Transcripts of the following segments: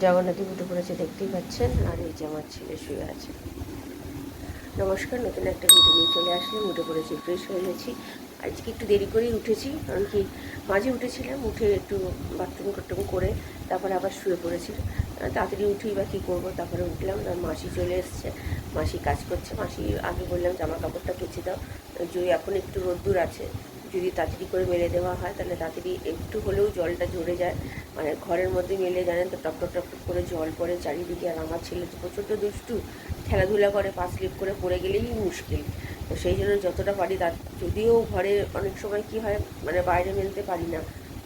জগন্নাথী উঠে পড়েছে দেখতেই পাচ্ছেন, আর এই যে আমার ছেলে শুয়ে আছে। নমস্কার, নতুন একটা ভিডিও নিয়ে চলে আসলাম। উঠে পড়েছি, ফ্রেশ হয়ে গেছি। আজকে একটু দেরি করেই উঠেছি, কারণ কি মাঝে উঠেছিলাম, উঠে একটু বাথরুম টাথরুম করে তারপরে আবার শুয়ে পড়েছি। তাড়াতাড়ি উঠেই বা কী করবো, তারপরে উঠলাম। আর মাসি চলে এসছে, মাসি কাজ করছে। মাসি আগে বললাম জামা কাপড়টা কেচে দাও, যদি এখন একটু রোদ্দুর আছে, যদি তাড়াতাড়ি করে মেলে দেওয়া হয় তাহলে তাড়াতাড়ি একটু হলেও জলটা ঝরে যায়। মানে ঘরের মধ্যে মেলে জানেন তো, টপ টপ করে জল পড়ে চারিদিকে। আর আমার ছেলে তো প্রচণ্ড দুষ্টু, খেলাধুলা করে, পা স্লিপ করে পড়ে গেলেই মুশকিল। তো সেই জন্য যতটা পারি যদিও ঘরে অনেক সময় কি হয়, মানে বাইরে মেলতে পারি না,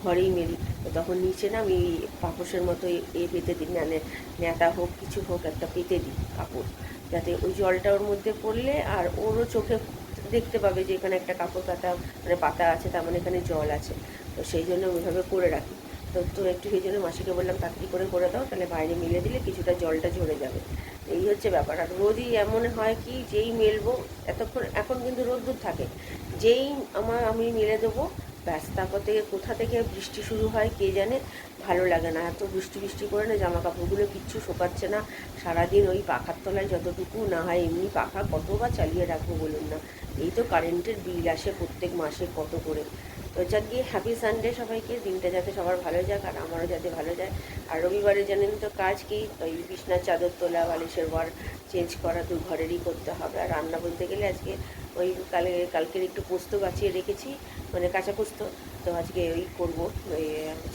ঘরেই মেলি। তো তখন নিচে না আমি পাপোশের মতো পেতে দিই, মানে নেতা হোক কিছু হোক একটা পেতে দিই কাপড়, যাতে ওই জলটা ওর মধ্যে পড়লে আর ওরও চোখে দেখতে পাবে যে এখানে একটা কাপড় পাতা, মানে পাতা আছে, তার মানে এখানে জল আছে। তো সেই জন্য ওইভাবে করে রাখি। তো একটু সেই জন্য মাসিকে বললাম তাড়াতাড়ি করে দাও, তাহলে বাইরে মিলে দিলে কিছুটা জলটা ঝরে যাবে। এই হচ্ছে ব্যাপার। আর রোজই এমন হয় কি, যেই মেলবো, এখন কিন্তু রোদ্দুর থাকে, যেই আমি মেলে দেবো, ব্যাস তারপর থেকে কোথা থেকে বৃষ্টি শুরু হয় কে জানে। ভালো লাগে না, এত বৃষ্টি করে না, জামা কাপড়গুলো কিচ্ছু শোকাচ্ছে না। সারাদিন ওই পাখার তলায় যতটুকু না হয়, এমনি পাখা কতবার চালিয়ে রাখবো বলুন না। এই তো কারেন্টের বিল আসে প্রত্যেক মাসে কত করে। তো যাক গিয়ে হ্যাপি সানডে সবাইকে, দিনটা যাতে সবার ভালো যাক আর আমারও যাতে ভালো যায়। আর রবিবারে জানেন তো কাজ কি, ওই বিছনার চাদর তোলা, বালিশের ওয়ার চেঞ্জ করা, দু ঘরেরই করতে হবে। আর রান্না বলতে গেলে আজকে ওই কালকের একটু পোস্ত বাঁচিয়ে রেখেছি, মানে কাঁচা পোস্ত। তো আজকে ওই করবো, ওই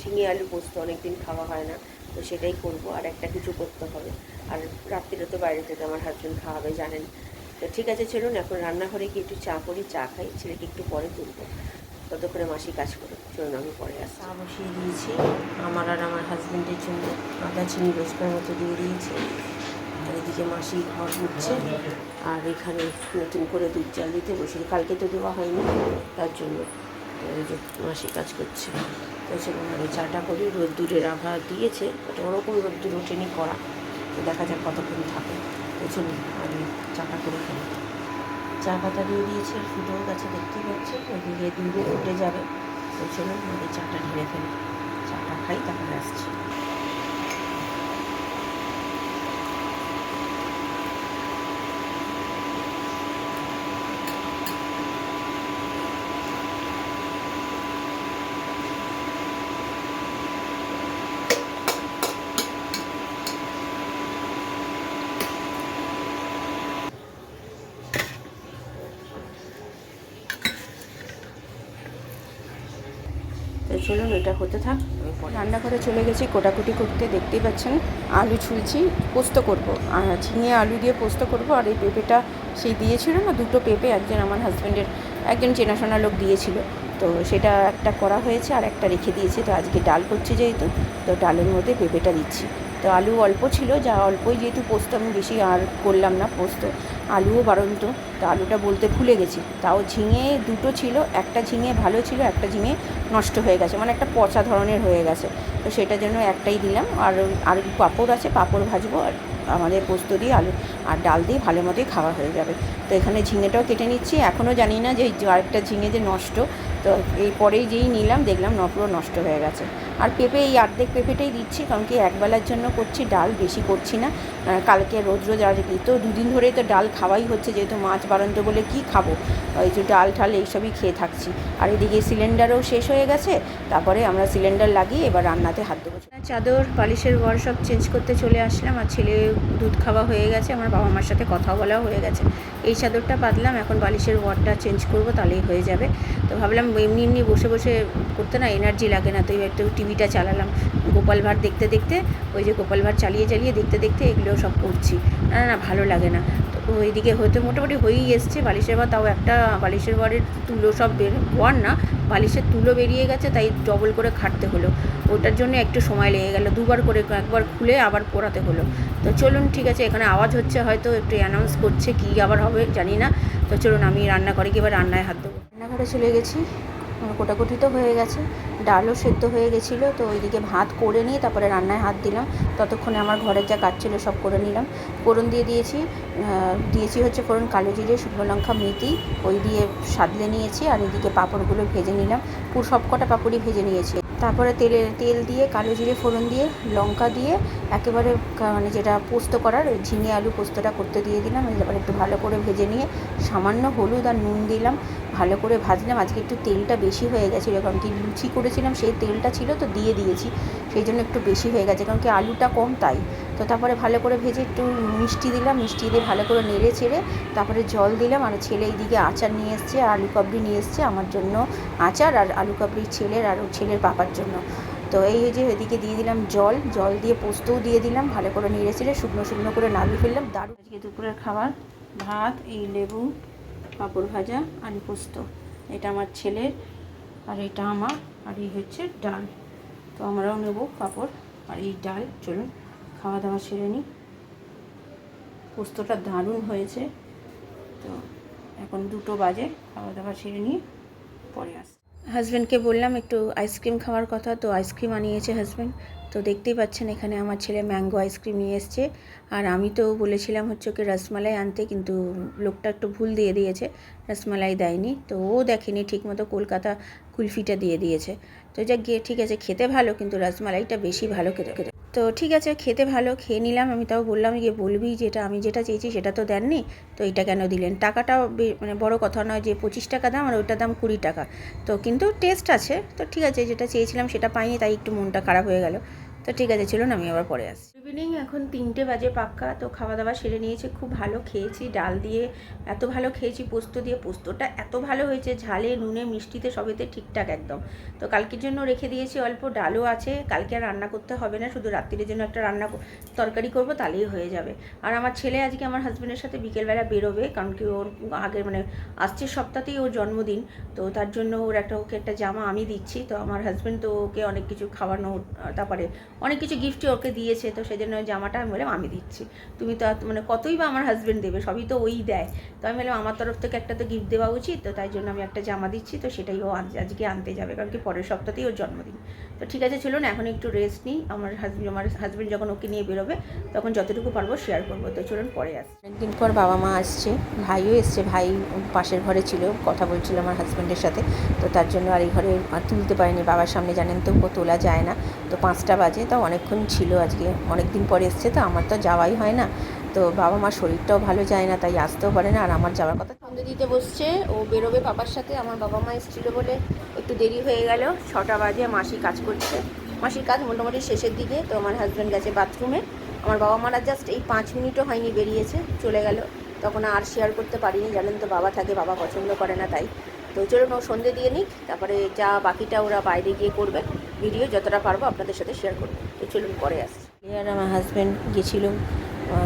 ঝিঙে আলু পোস্ত, অনেকদিন খাওয়া হয় না, তো সেটাই করব। আর একটা কিছু করতে হবে। আর রাত্রিরে তো বাইরে থেকে আমার হাজব্যান্ড খাওয়াবে জানেন। তো ঠিক আছে, চলুন এখন রান্নাঘরে গিয়ে একটু চা করি, চা খাই, ছেলেকে একটু পরে তুলবো। ততক্ষণে মাসি কাজ করে, চলুন আমি পরে আসি। চা বসিয়ে দিয়েছি আমার আর আমার হাজব্যান্ডের জন্য, আদা চিনি রোজকার মতো দিয়ে দিয়েছি। আর এদিকে মাসি ঘর মুছছে, আর এখানে নতুন করে দুধ জাল দিতে বসে, কালকে তো দেওয়া হয়নি তার জন্য। এই যে মাসি কাজ করছে। তো চলুন আমি চাটা করি। রোদ্দুরের আভা দিয়েছে, বাট ওরকম রোদ্দুর ওঠেনি করা, তো দেখা যাক কতক্ষণ থাকে। তো চলুন আমি চাটা করে ফেলি। চা পাতা দিয়ে দিয়েছে, ফুটেও গেছে দেখতে পাচ্ছি, ওইদিকে দুধও ফুটে যাবে। তো চলুন আমি চাটা ঢেলে ফেলি, চাটা খাই, তারপরে আসছি। তো চলুন এটা হতে থাক, রান্নাঘরে চলে গেছি কোটাকুটি করতে, দেখতেই পাচ্ছেন আলু ছুলছি, পোস্ত করব, আর ঝিঙে আলু দিয়ে পোস্ত করব। আর এই পেঁপেটা সেই দিয়েছিল না, দুটো পেঁপে একজন আমার হাজব্যান্ডের একজন চেনাশোনা লোক দিয়েছিল, তো সেটা একটা করা হয়েছে আর একটা রেখে দিয়েছি। তো আজকে ডাল করছি যেহেতু, তো ডালের মধ্যে পেঁপেটা দিচ্ছি। তো আলু অল্প ছিল, যা অল্পই যেহেতু পোস্ত, আমি বেশি আর করলাম না পোস্ত, আলুও বাড়ন্ত, তো আলুটা বলতে ভুলে গেছি। তাও ঝিঙে দুটো ছিল, একটা ঝিঙে ভালো ছিল, একটা ঝিঙে নষ্ট হয়ে গেছে, মানে একটা পচা ধরনের হয়ে গেছে, তো সেটার জন্য একটাই দিলাম। আর পাঁপড় আছে, পাঁপড় ভাজবো, আর আমাদের পোস্ত দিয়ে আলু আর ডাল দিয়ে ভালো মতোই খাওয়া হয়ে যাবে। তো এখানে ঝিঙেটাও কেটে নিচ্ছি, এখনও জানি না যে আরেকটা ঝিঙে যে নষ্ট, তো এই পরেই যেই নিলাম দেখলাম পুরো নষ্ট হয়ে গেছে। আর পেঁপে এই অর্ধেক পেঁপেটাই দিচ্ছি, কারণ কি একবেলার জন্য করছি, ডাল বেশি করছি না। কালকে রোজ আর কি, তো দুদিন ধরেই তো ডাল খাওয়াই হচ্ছে, যেহেতু মাছ বাড়ন্ত বলে কি খাবো, ওই যে ডাল ঠাল এইসবই খেয়ে থাকছি। আর এদিকে সিলিন্ডারও শেষ হয়ে গেছে, তারপরে আমরা সিলিন্ডার লাগিয়ে এবার রান্নাতে হাত দেবো। চাদর বালিশের ওয়ার সব চেঞ্জ করতে চলে আসলাম, আর ছেলে দুধ খাওয়া হয়ে গেছে, আমার বাবা মার সাথে কথাও বলাও হয়ে গেছে। এই চাদরটা পাতলাম, এখন বালিশের ওয়ারটা চেঞ্জ করব, তাহলেই হয়ে যাবে। তো ভাবলাম এমনি বসে বসে করতে না এনার্জি লাগে না, তো একটু টিভিটা চালালাম, গোপাল ভাঁড় দেখতে দেখতে, ওই যে গোপাল ভাঁড় চালিয়ে দেখতে দেখতে এগুলো সব করছি। না ভালো লাগে না। তো ওইদিকে হয়তো মোটামুটি হয়েই এসছে বালিশের ওয়ার, তাও একটা বালিশের ওয়ারের তুলো সব ওয়ার না, বালিশের তুলো বেরিয়ে গেছে, তাই ডবল করে খাটতে হলো, ওটার জন্য একটু সময় লেগে গেল, দুবার করে একবার খুলে আবার পোড়াতে হলো। তো চলুন ঠিক আছে, এখানে আওয়াজ হচ্ছে, হয়তো একটু অ্যানাউন্স করছে, কী আবার হবে জানি না। তো চলুন আমি রান্নাঘরে গিয়ে এবার রান্নায় হাত দেবো। রান্নাঘরে চলে গেছি, কোটাকুটি তো হয়ে গেছে, ডালও সেদ্ধ হয়ে গেছিলো, তো ওইদিকে ভাত করে নিয়ে তারপরে রান্নায় হাত দিলাম। ততক্ষণে আমার ঘরের যা কাজ ছিল সব করে নিলাম। ফোড়ন দিয়েছি হচ্ছে ফোড়ন, কালো জিরে, শুকনো লঙ্কা, মেথি, ওই দিয়ে সাদলে নিয়েছি। আর এদিকে পাঁপড়গুলো ভেজে নিলাম, সব কটা পাঁপড়ই ভেজে নিয়েছি। তারপরে তেল দিয়ে কালো জিরে ফোড়ন দিয়ে লঙ্কা দিয়ে একেবারে মানে যেটা পোস্ত করার ওই ঝিঙে আলু পোস্তটা করতে দিয়ে দিলাম। এবার একটু ভালো করে ভেজে নিয়ে সামান্য হলুদ আর নুন দিলাম, ভালো করে ভাজলাম। আজকে একটু তেলটা বেশি হয়ে গেছিলো, কারণ কি লুচি করেছিলাম সেই তেলটা ছিল তো দিয়ে দিয়েছি, সেই জন্য একটু বেশি হয়ে গেছে, কারণ কি আলুটা কম তাই। তো তারপরে ভালো করে ভেজে একটু মিষ্টি দিলাম, মিষ্টি দিয়ে ভালো করে নেড়ে চেড়ে তারপরে জল দিলাম। আর ছেলে এইদিকে আচার নিয়ে এসছে, আলু কাবলি নিয়ে এসছে, আমার জন্য আচার আর আলু কাবলি ছেলের আর ছেলের পাপার জন্য। তো এই যে এদিকে দিয়ে দিলাম জল দিয়ে পোস্তও দিয়ে দিলাম, ভালো করে নেড়ে চেড়ে শুকনো করে নামিয়ে ফেললাম। দারুণ আজকে দুপুরের খাবার, ভাত, এই লেবু, পাঁপড় ভাজা, আলু পোস্ত। এটা আমার ছেলের আর এটা আমার, আর এই হচ্ছে ডাল। তো আমরাও নেব পাঁপড় আর এই ডাল। চলুন খাওয়া দাওয়া সেরে নিই। পোস্তটা দারুণ হয়েছে। তো এখন 2টো বাজে, খাওয়া দাওয়া সেরে নিয়ে পরে আসি। হাজব্যান্ডকে বললাম একটু আইসক্রিম খাওয়ার কথা, তো আইসক্রিম আনিয়েছে হাজব্যান্ড। তো দেখতেই পাচ্ছেন এখানে আমার ছেলে ম্যাঙ্গো আইসক্রিম নিয়ে এসছে, আর আমি তো বলেছিলাম হচ্ছে ওকে রসমালাই আনতে, কিন্তু লোকটা একটু ভুল দিয়ে দিয়েছে, রসমালাই দেয়নি। তো ও দেখেনি ঠিকমতো, কলকাতা কুলফিটা দিয়ে দিয়েছে। তো যা গিয়ে ঠিক আছে, খেতে ভালো, কিন্তু রসমালাইটা বেশি ভালো খেতে। তো ঠিক আছে, খেতে ভালো, খেয়ে নিলাম। আমি তাও বললাম গিয়ে বলবি যেটা আমি যেটা চেয়েছি সেটা তো দেননি, তো এটা কেন দিলেন। টাকাটাও মানে বড় কথা নয় যে 25 টাকা দাম আর ওইটার দাম 20 টাকা, তো কিন্তু টেস্ট আছে। তো ঠিক আছে, যেটা চেয়েছিলাম সেটা পাইনি, তাই একটু মনটা খারাপ হয়ে গেল। তো ঠিক আছে, চলুন আমি আবার পরে আসি। ইভিনিং এখন 3টে বাজে পাক্কা। তো খাওয়া দাওয়া সেরে নিয়েছে, খুব ভালো খেয়েছি, ডাল দিয়ে এত ভালো খেয়েছি, পোস্ত দিয়ে, পোস্তটা এত ভালো হয়েছে, ঝালে নুনে মিষ্টিতে সবেতে ঠিকঠাক একদম। তো কালকের জন্য রেখে দিয়েছি অল্প, ডালও আছে, কালকে আর রান্না করতে হবে না, শুধু রাত্রির জন্য একটা তরকারি করব, তাহলেই হয়ে যাবে। আর আমার ছেলে আজকে আমার হাজব্যান্ডের সাথে বিকেলবেলা বেরোবে, কারণ কি ওর আগের মানে আসছে সপ্তাহতেই ওর জন্মদিন। তো তার জন্য ওকে একটা জামা আমি দিচ্ছি। তো আমার হাজব্যান্ড তো ওকে অনেক কিছু খাওয়ানো, তারপরে অনেক কিছু গিফটই ওকে দিয়েছে, তো সেই জন্য ওই জামাটা আমি বললাম আমি দিচ্ছি। তুমি তো মানে কতই বা আমার হাজব্যান্ড দেবে, সবই তো ওই দেয়। তো আমি বললাম আমার তরফ থেকে একটা তো গিফট দেওয়া উচিত, তো তাই জন্য আমি একটা জামা দিচ্ছি। তো সেটাই ও আজকে আনতে যাবে, কারণ কি পরের সপ্তাহতেই ওর জন্মদিন। তো ঠিক আছে, চলুন এখন একটু রেস্ট নিই। আমার হাজব্যান্ড যখন ওকে নিয়ে বেরোবে তখন যতটুকু পারবো শেয়ার করবো। তো চলুন পরে আসছি। অনেকদিন পর বাবা মা আসছে, ভাইও এসছে, ভাই পাশের ঘরে ছিল, কথা বলছিল আমার হাজব্যান্ডের সাথে। তো তার জন্য আর এই ঘরে তুলতে পারিনি, বাবার সামনে জানেন তো তোলা যায় না। তো 5টা বাজে, তাও অনেকক্ষণ ছিল, আজকে অনেক দিন পরে এসছে, তো আমার তো যাওয়াই হয় না। তো বাবা মার শরীরটাও ভালো যায় না, তাই আসতেও পারে না, আর আমার যাওয়ার কথা। সন্ধে দিতে বসছে, ও বেরোবে পাপার সাথে। আমার বাবা মা এসেছিলো বলে একটু দেরি হয়ে গেল। 6টা বাজে, মাসি কাজ করছে, মাসির কাজ মোটামুটি শেষের দিকে। তো আমার হাজব্যান্ড গেছে বাথরুমে, আমার বাবা মারা জাস্ট এই 5 মিনিটও হয়নি বেরিয়েছে, চলে গেল। তখন আর শেয়ার করতে পারিনি, জানেন তো বাবা থাকে, বাবা পছন্দ করে না, তাই। তো চলুন ও সন্ধে দিয়ে নিক, তারপরে যা বাকিটা ওরা বাইরে গিয়ে করবে, ভিডিও যতটা পারবো আপনাদের সাথে শেয়ার করবো। তো চলুন পরে আসছি। আর আমার হাজব্যান্ড গেছিলো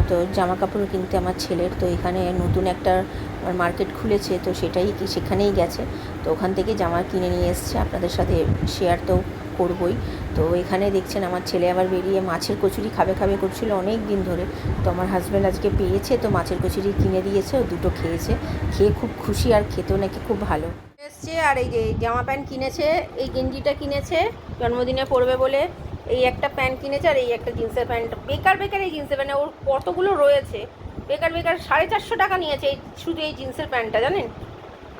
তো জামা কাপড় কিনতে আমার ছেলের। তো এখানে নতুন একটা মার্কেট খুলেছে, তো সেখানেই গেছে। তো ওখান থেকে জামা কিনে নিয়ে এসছে, আপনাদের সাথে শেয়ার তো করবই। তো এখানে দেখছেন আমার ছেলে আবার বেরিয়ে মাছের কচুরি খাবে করছিল অনেক দিন ধরে। তো আমার হাজব্যান্ড আজকে পেয়েছে, তো মাছের কচুরি কিনে দিয়েছে, ও 2টো খেয়েছে, খেয়ে খুব খুশি, আর খেতেও নাকি খুব ভালো এসছে। আর এই যে জামা প্যান্ট কিনেছে, এই গেঞ্জিটা কিনেছে জন্মদিনে পরবে বলে, এই একটা প্যান্ট কিনেছে, আর এই একটা জিন্সের প্যান্ট। বেকার এই জিন্সের প্যান্ট, ওর কতগুলো রয়েছে, বেকার 450 টাকা নিয়েছে শুধু এই জিন্সের প্যান্টটা, জানেন।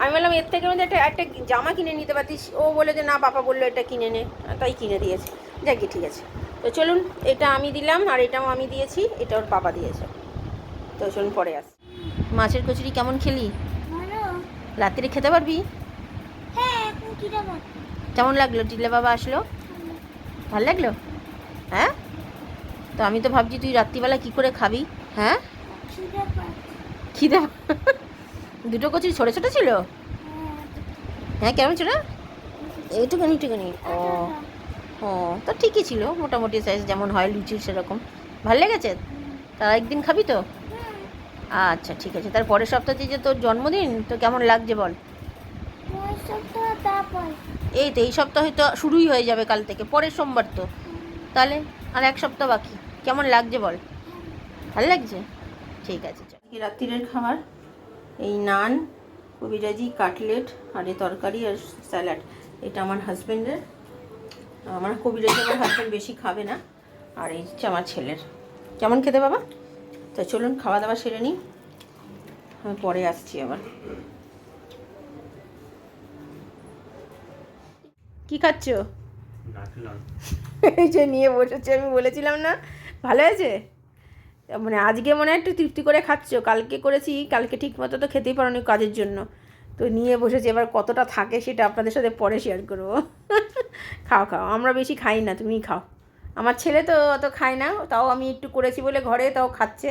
আমি বললাম এর থেকে মধ্যে একটা জামা কিনে নিতে পারতিস, ও বলে যে না পাপা বললো এটা কিনে নে, তাই কিনে দিয়েছে। যাক কি, ঠিক আছে। তো চলুন, এটা আমি দিলাম, আর এটাও আমি দিয়েছি, এটা ওর পাপা দিয়েছে। তো চলুন পরে আস। মাছের কচুরি কেমন খেলি? রাত্রে খেতে পারবি? কেমন লাগলো? টিলা বাবা আসলো, ভালো লাগলো? হ্যাঁ, তো আমি তো ভাবছি তুই রাত্রিবেলা কি করে খাবি। হ্যাঁ, খিদে 2টো কচুরি ছোটো ছোটো ছিল। হ্যাঁ, কেমন ছিল? এইটুখানি। ও ও, তো ঠিকই ছিল, মোটামুটি সাইজ যেমন হয় লুচির সেরকম। ভালো লেগেছে? তা একদিন খাবি তো? আচ্ছা ঠিক আছে। তার পরের সপ্তাহে যে তোর জন্মদিন, তো কেমন লাগছে বল? এই তো এই সপ্তাহে তো শুরুই হয়ে যাবে কাল থেকে, পরের সোমবার তো, তাহলে আর 1 সপ্তাহ বাকি। কেমন লাগছে বল? ভালো লাগছে? ঠিক আছে। রাত্রিরের খাবার এই নান, কবিরাজি, কাটলেট, আর এই তরকারি আর স্যালাড। এটা আমার হাজব্যান্ডের, আমার কবিরাজি আমার হাজব্যান্ড বেশি খাবে না, আর এই হচ্ছে আমার ছেলের। কেমন খেতে বাবা? তো চলুন খাওয়া দাওয়া সেরে নিই, আমি পরে আসছি আবার। কি খাচ্ছ? এই যে নিয়ে বসেছে, আমি বলেছিলাম না ভালো আছে, মানে আজকে মনে হয় একটু তৃপ্তি করে খাচ্ছ, কালকে করেছি, কালকে ঠিক মতো তো খেতেই পারোনি কাজের জন্য, তো নিয়ে বসেছি। এবার কতটা থাকে সেটা আপনাদের সাথে পরে শেয়ার করবো। খাও খাও, আমরা বেশি খাই না, তুমিই খাও। আমার ছেলে তো অত খায় না, তাও আমি একটু করেছি বলে ঘরে, তাও খাচ্ছে,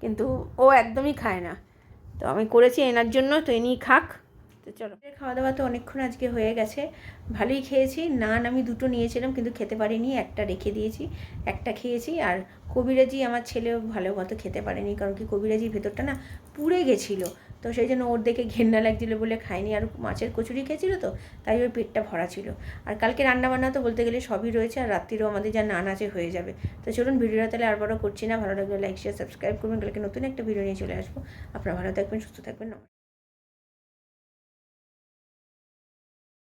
কিন্তু ও একদমই খায় না, তো আমি করেছি এনার জন্য, তো এনি খাক। তো চলো, খাওয়া দাওয়া তো অনেকক্ষণ আজকে হয়ে গেছে, ভালোই খেয়েছি। নান আমি দুটো নিয়েছিলাম কিন্তু খেতে পারিনি, একটা রেখে দিয়েছি, একটা খেয়েছি। আর কবিরাজি আমার ছেলেও ভালো মতো খেতে পারেনি, কারণ কি কবিরাজির ভেতরটা না পুড়ে গেছিলো, তো সেই জন্য ওর দেখে ঘেন্না লাগছিলো বলে খায়নি। আর মাছের কচুরি খেয়েছিল তো, তাই ওর পেটটা ভরা ছিল। আর কালকে রান্নাবান্না তো বলতে গেলে সবই রয়েছে, আর রাত্রিরেও আমাদের যা নান আছে হয়ে যাবে। তো চলুন, ভিডিওটা তাহলে আর বড় করছি না, ভালো লাগলে লাইক শেয়ার সাবস্ক্রাইব করবেন, কালকে নতুন একটা ভিডিও নিয়ে চলে আসবো। আপনারা ভালো থাকবেন, সুস্থ থাকবেন।